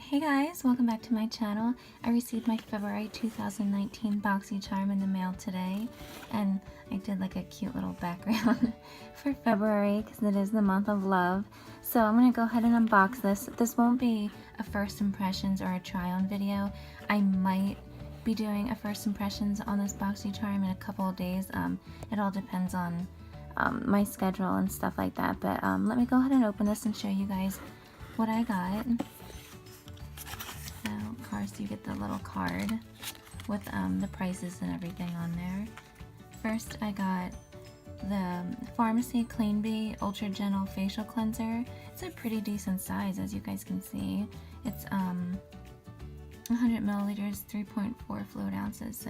Hey guys, welcome back to my channel. I received my February 2019 BOXYCHARM in the mail today, and I did like a cute little background for February because it is the month of love. So I'm going to go ahead and unbox this. This won't be a first impressions or a try-on video. I might be doing a first impressions on this BOXYCHARM in a couple of days. It all depends on my schedule and stuff like that. But let me go ahead and open this and show you guys what I got. So, of course, you get the little card with the prices and everything on there. First, I got the Pharmacy Clean Bee Ultra Gentle Facial Cleanser. It's a pretty decent size, as you guys can see. It's 100 milliliters, 3.4 fluid ounces. So,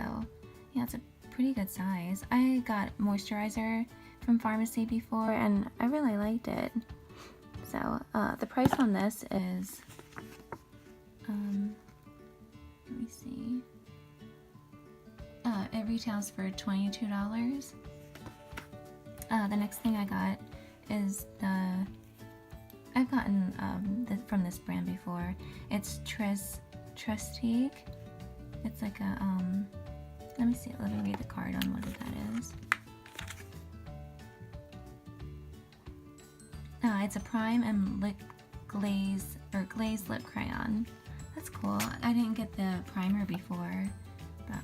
yeah, it's a pretty good size. I got moisturizer from Pharmacy before, and I really liked it. So, the price on this is let me see. It retails for $22. The next thing I got is I've gotten from this brand before. It's Trestique. It's like a let me read the card on what that is. It's a prime and glazed lip crayon. That's cool. I didn't get the primer before, but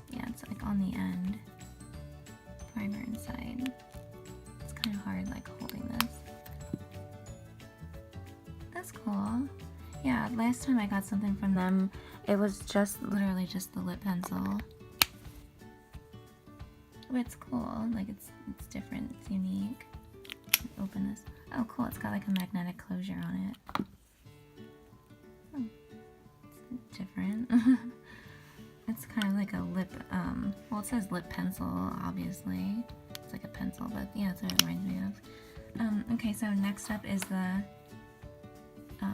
yeah, it's like on the end. Primer inside. It's kind of hard like holding this. That's cool. Yeah, last time I got something from them, it was literally just the lip pencil. But it's cool. Like it's different. It's unique. Open this. Oh, cool. It's got like a magnetic closure on it. Oh, it's different. It's kind of like a lip, well, it says lip pencil, obviously. It's like a pencil, but yeah, that's what it reminds me of. Okay, so next up is the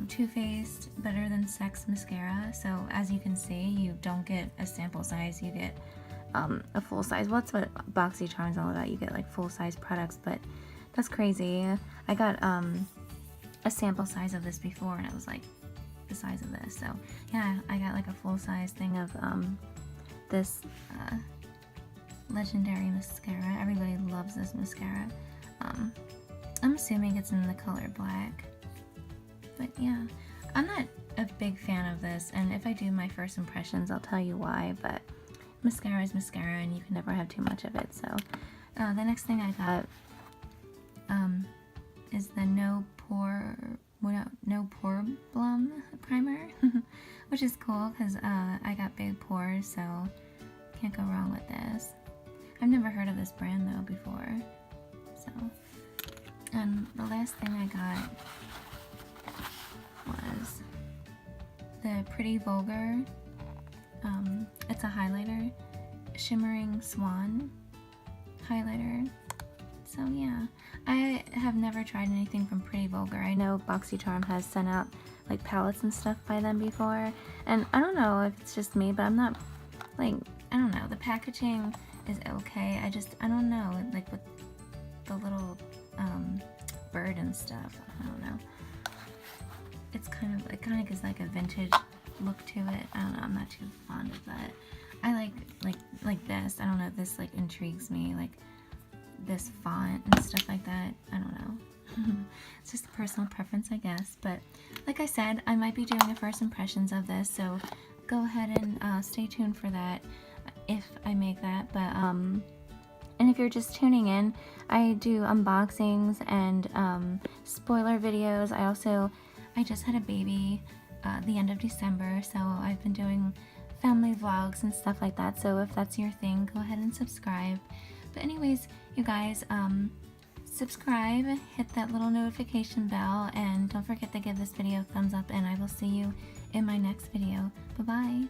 Too Faced Better Than Sex Mascara. So as you can see, you don't get a sample size, you get a full size. Well, that's what BOXYCHARM is all about. You get like full size products, but that's crazy. I got a sample size of this before, and it was like the size of this. So yeah, I got like a full size thing of this legendary mascara. Everybody loves this mascara. I'm assuming it's in the color black. But yeah, I'm not a big fan of this, and if I do my first impressions, I'll tell you why. But mascara is mascara, and you can never have too much of it. So the next thing I got is the No Problem primer, which is cool because I got big pores, so can't go wrong with this. I've never heard of this brand though before. So, and the last thing I got was the Pretty Vulgar. It's a highlighter, Shimmering Swan highlighter. So yeah, I have never tried anything from Pretty Vulgar. I know BOXYCHARM has sent out like palettes and stuff by them before, and I don't know if it's just me, but I'm not like, I don't know, the packaging is okay. I don't know, like with the little bird and stuff, I don't know. It kind of gives like a vintage look to it. I don't know, I'm not too fond of that. I like this. I don't know, this like intrigues me, like this font and stuff like that. I don't know. It's just a personal preference, I guess. But like I said, I might be doing a first impressions of this, so go ahead and stay tuned for that if I make that. But and if you're just tuning in, I do unboxings and spoiler videos. I just had a baby the end of December, so I've been doing family vlogs and stuff like that. So if that's your thing, go ahead and subscribe. But anyways, you guys, subscribe, hit that little notification bell, and don't forget to give this video a thumbs up, and I will see you in my next video. Bye-bye.